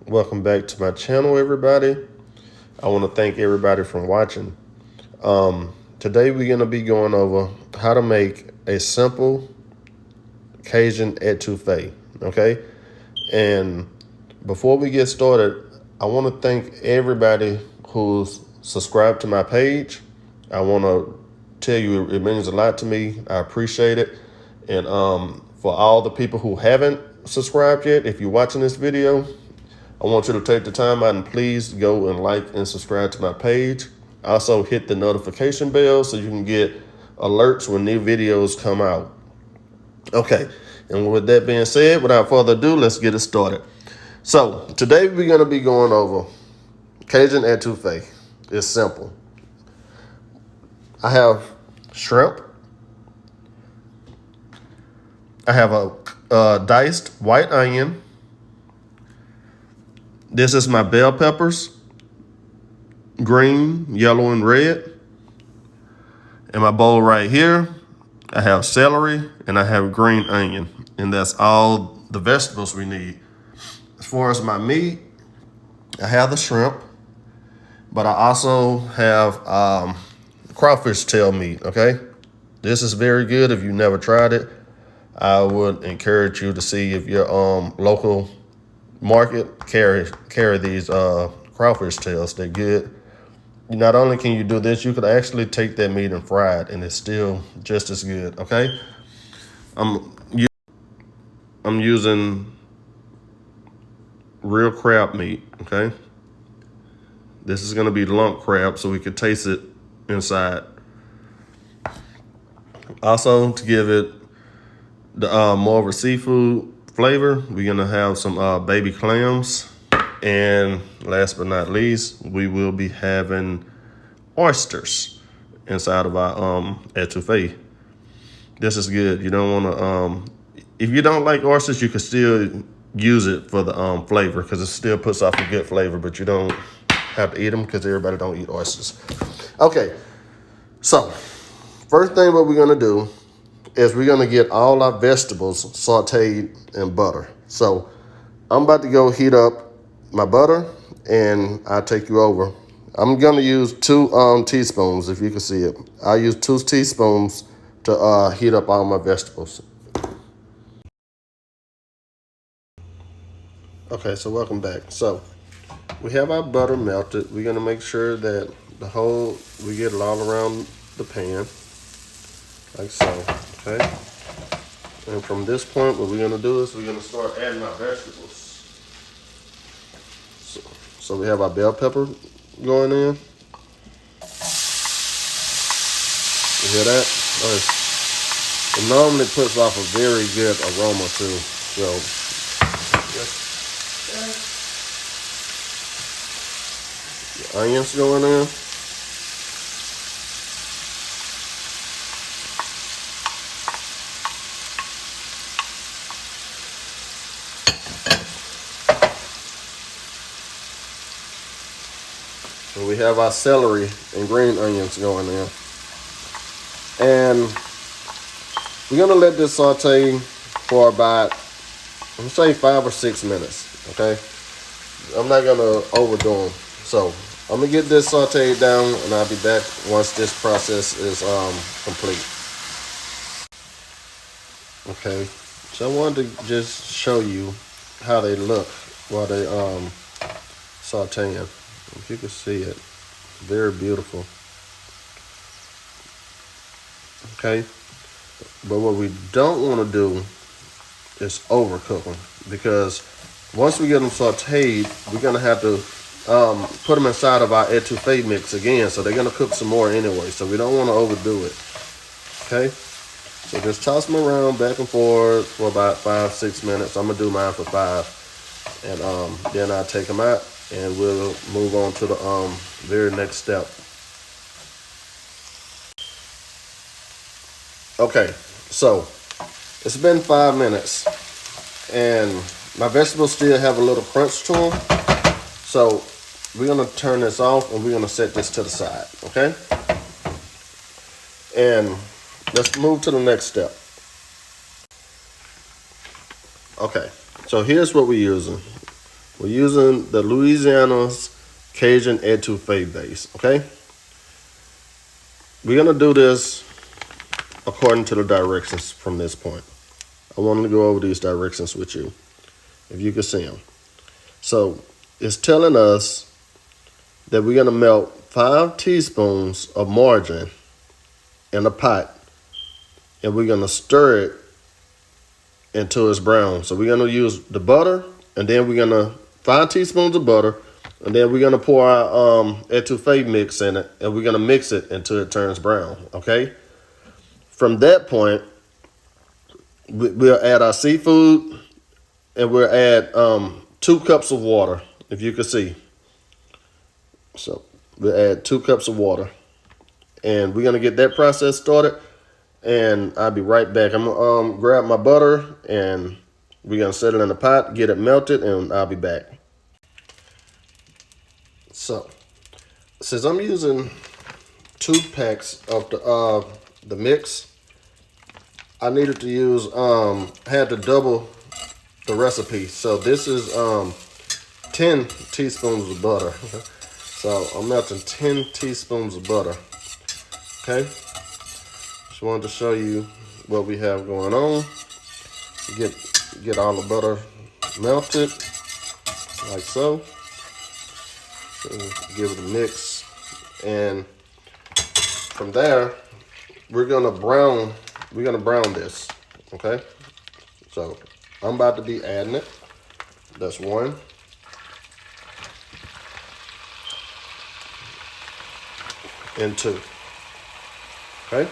Welcome back to my channel, everybody. I want to thank everybody for watching. Today we're going to be going over how to make a simple Cajun etouffee, okay? And before we get started, I want to thank everybody who's subscribed to my page. I want to tell you it means a lot to me. I appreciate it. And for all the people who haven't subscribed yet, if you're watching this video, I want you to take the time out and please go and like and subscribe to my page. Also hit the notification bell so you can get alerts when new videos come out. Okay, and with that being said, without further ado, let's get it started. So today we're going to be going over Cajun etouffee. It's simple. I have shrimp. I have a diced white onion. This is my bell peppers, green, yellow, and red. In my bowl right here, I have celery and I have green onion. And that's all the vegetables we need. As far as my meat, I have the shrimp, but I also have crawfish tail meat, okay? This is very good if you never tried it. I would encourage you to see if your local market carry these crawfish tails. They're good. Not only can you do this, you could actually take that meat and fry it, and it's still just as good. Okay, I'm I'm using real crab meat. Okay, this is gonna be lump crab, so we can taste it inside. Also, to give it the more of a seafood flavor, we're gonna have some baby clams, and last but not least, we will be having oysters inside of our etouffee. This is good. You don't want to if you don't like oysters, you can still use it for the flavor because it still puts off a good flavor, but you don't have to eat them because everybody don't eat oysters. Okay, so first thing what we're gonna do is we're gonna get all our vegetables sauteed in butter. So I'm about to go heat up my butter and I'll take you over. I'm gonna use 2 teaspoons, if you can see it. I use 2 teaspoons to heat up all my vegetables. Okay, so welcome back. So we have our butter melted. We're gonna make sure that we get it all around the pan, like so, okay? And from this point, what we're gonna do is we're gonna start adding our vegetables. So we have our bell pepper going in. You hear that? It normally puts off a very good aroma too. So, the onions going in. So we have our celery and green onions going in. And we're gonna let this saute for about, let's say 5 or 6 minutes, okay? I'm not gonna overdo them. So I'm gonna get this sauteed down and I'll be back once this process is complete. Okay, so I wanted to just show you how they look while they sauteing. If you can see it, very beautiful. Okay, but what we don't want to do is overcook them, because once we get them sauteed, we're gonna have to put them inside of our etouffee mix again, so they're gonna cook some more anyway. So we don't want to overdo it. Okay, so just toss them around back and forth for about 5, 6 minutes. I'm gonna do mine for 5, and then I'll take them out and we'll move on to the very next step. Okay, so it's been 5 minutes and my vegetables still have a little crunch to them. So we're gonna turn this off and we're gonna set this to the side, okay? And let's move to the next step. Okay, so here's what we're using. We're using the Louisiana's Cajun etouffee base, okay? We're gonna do this according to the directions from this point. I wanted to go over these directions with you, if you can see them. So it's telling us that we're gonna melt 5 teaspoons of margarine in a pot, and we're gonna stir it until it's brown. So we're gonna use the butter, and then we're gonna 5 teaspoons of butter, and then we're gonna pour our etouffee mix in it, and we're gonna mix it until it turns brown. Okay. From that point, we'll add our seafood, and we'll add 2 cups of water, if you can see. So we'll add 2 cups of water, and we're gonna get that process started. And I'll be right back. I'm gonna grab my butter, and we're gonna set it in the pot, get it melted, and I'll be back. So, since I'm using 2 packs of the mix, I needed to use had to double the recipe. So this is 10 teaspoons of butter. So I'm melting 10 teaspoons of butter. Okay. Just wanted to show you what we have going on. Get all the butter melted like so. So give it a mix, and from there we're gonna brown this. Okay, so I'm about to be adding it. That's 1. And 2. Okay,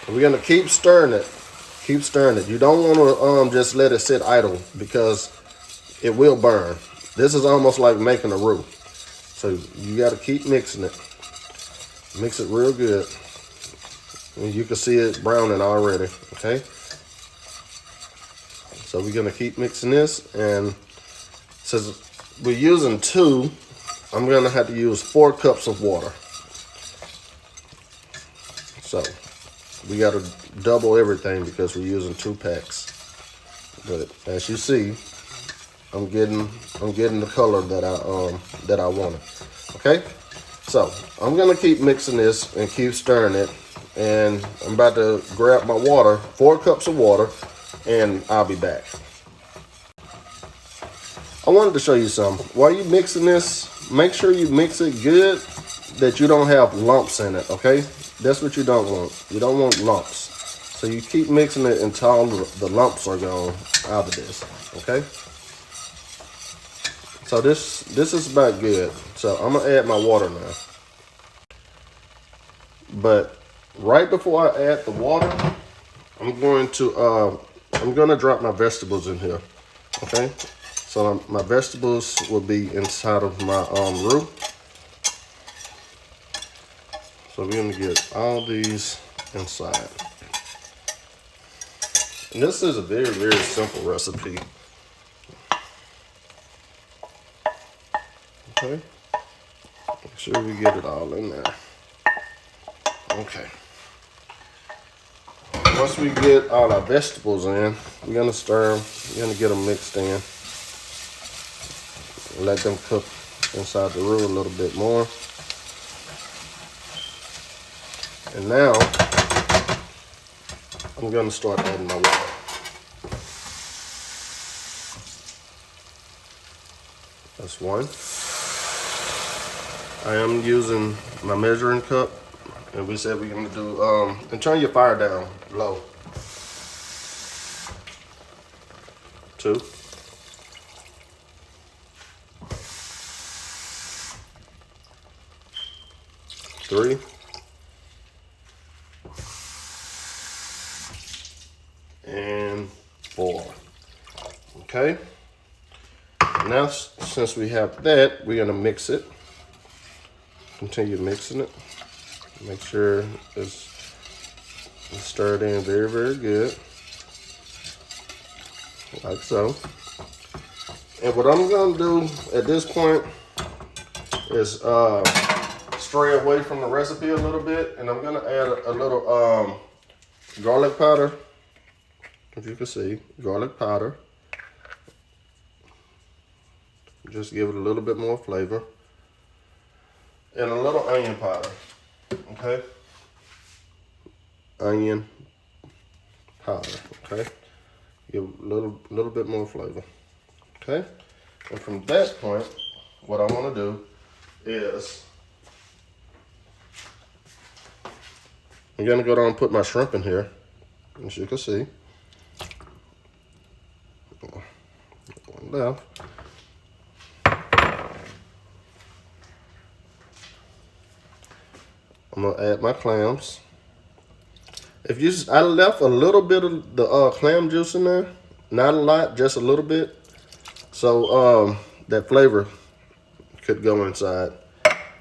and we're gonna keep stirring it. Keep stirring it. You don't want to just let it sit idle, because it will burn. This is almost like making a roux. So you got to keep mixing it. Mix it real good. And you can see it browning already, okay? So we're gonna keep mixing this, and since we're using 2, I'm gonna have to use 4 cups of water. So we gotta double everything because we're using 2 packs. But as you see, I'm getting the color that I wanted. Okay, so I'm gonna keep mixing this and keep stirring it, and I'm about to grab my water, 4 cups of water, and I'll be back. I wanted to show you something. While you mixing this, make sure you mix it good, that you don't have lumps in it. Okay, that's what you don't want. You don't want lumps. So you keep mixing it until all the lumps are gone out of this. Okay. So this is about good. So I'm gonna add my water now. But right before I add the water, I'm gonna drop my vegetables in here. Okay. So my vegetables will be inside of my roux. So we're gonna get all these inside. And this is a very, very simple recipe. Okay. Make sure we get it all in there. Okay. Once we get all our vegetables in, we're gonna stir them. We're gonna get them mixed in. Let them cook inside the roux a little bit more. And now I'm gonna start adding my water. That's 1. I am using my measuring cup, and we said we're gonna do and turn your fire down low. 2. 3. And 4. Okay. Now, since we have that, we're gonna mix it. Continue mixing it. Make sure it's stirred in very, very good, like so. And what I'm gonna do at this point is stray away from the recipe a little bit, and I'm gonna add a little garlic powder. If you can see, garlic powder. just give it a little bit more flavor. And a little onion powder, okay? Onion powder, okay? Give a little bit more flavor, okay? And from that point, what I want to do is I'm gonna go down and put my shrimp in here, as you can see. One left. I'm gonna add my clams. I left a little bit of the clam juice in there, not a lot, just a little bit, so that flavor could go inside.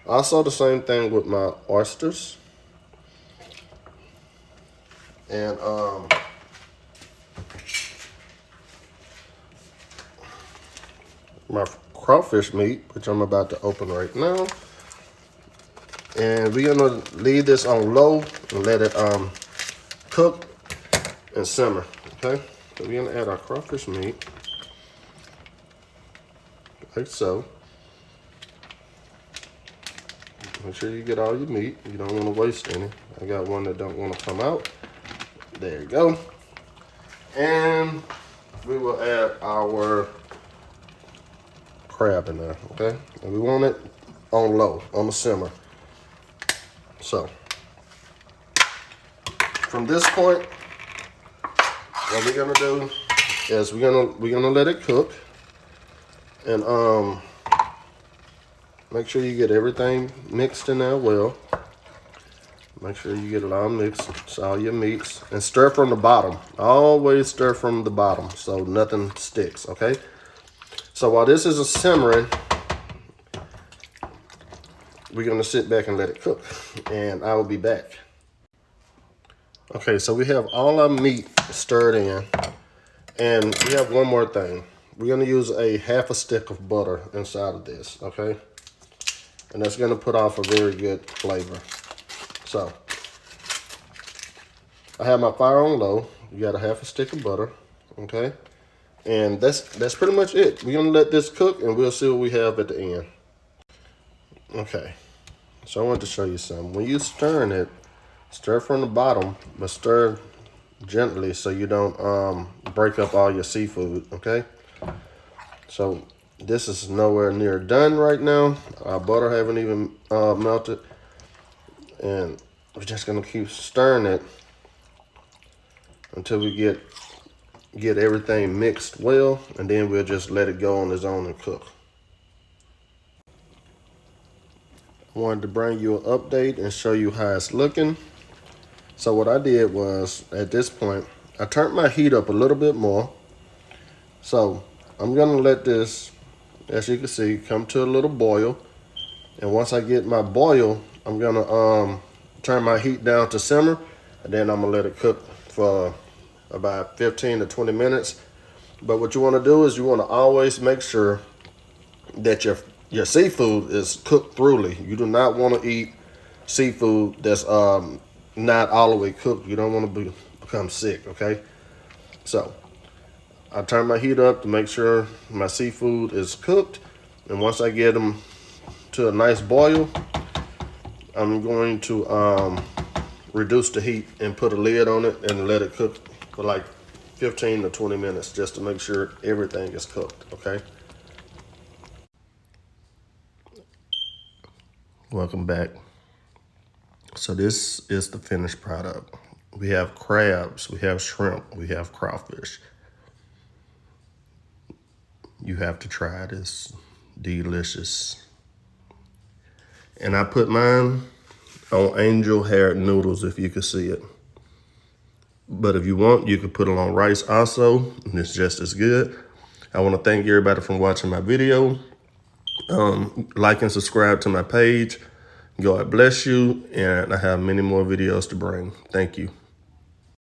Also, the same thing with my oysters and my crawfish meat, which I'm about to open right now. And we're gonna leave this on low and let it cook and simmer, okay? So we're gonna add our crawfish meat, like so. Make sure you get all your meat. You don't wanna waste any. I got one that don't wanna come out. There you go. And we will add our crab in there, okay? And we want it on low, on the simmer. So, from this point, what we're gonna do is we're gonna let it cook, and make sure you get everything mixed in there well. Make sure you get it all mixed, so all your meats, and stir from the bottom. Always stir from the bottom so nothing sticks, okay? So while this is simmering, we're gonna sit back and let it cook, and I will be back. Okay, so we have all our meat stirred in, and we have one more thing. We're gonna use a half a stick of butter inside of this, okay? And that's gonna put off a very good flavor. So, I have my fire on low. You got a half a stick of butter, okay? And that's pretty much it. We're gonna let this cook, and we'll see what we have at the end. Okay, so I want to show you something. When you stirring it, stir from the bottom, but stir gently so you don't break up all your seafood, okay? So this is nowhere near done right now. Our butter haven't even melted. And we're just gonna keep stirring it until we get everything mixed well, and then we'll just let it go on its own and cook. I wanted to bring you an update and show you how it's looking. So what I did was, at this point, I turned my heat up a little bit more. So I'm gonna let this, as you can see, come to a little boil. And once I get my boil, I'm gonna turn my heat down to simmer, and then I'm gonna let it cook for about 15 to 20 minutes. But what you wanna do is you wanna always make sure that your seafood is cooked thoroughly. You do not want to eat seafood that's not all the way cooked. You don't want to become sick, okay? So I turn my heat up to make sure my seafood is cooked, and once I get them to a nice boil, I'm going to reduce the heat and put a lid on it and let it cook for like 15 to 20 minutes just to make sure everything is cooked, okay? Welcome back. So this is the finished product. We have crabs, we have shrimp, we have crawfish. You have to try this. Delicious. And I put mine on angel hair noodles, if you can see it. But if you want, you could put it on rice also, and it's just as good. I want to thank everybody for watching my video. Like and subscribe to my page. God bless you, and I have many more videos to bring. Thank you.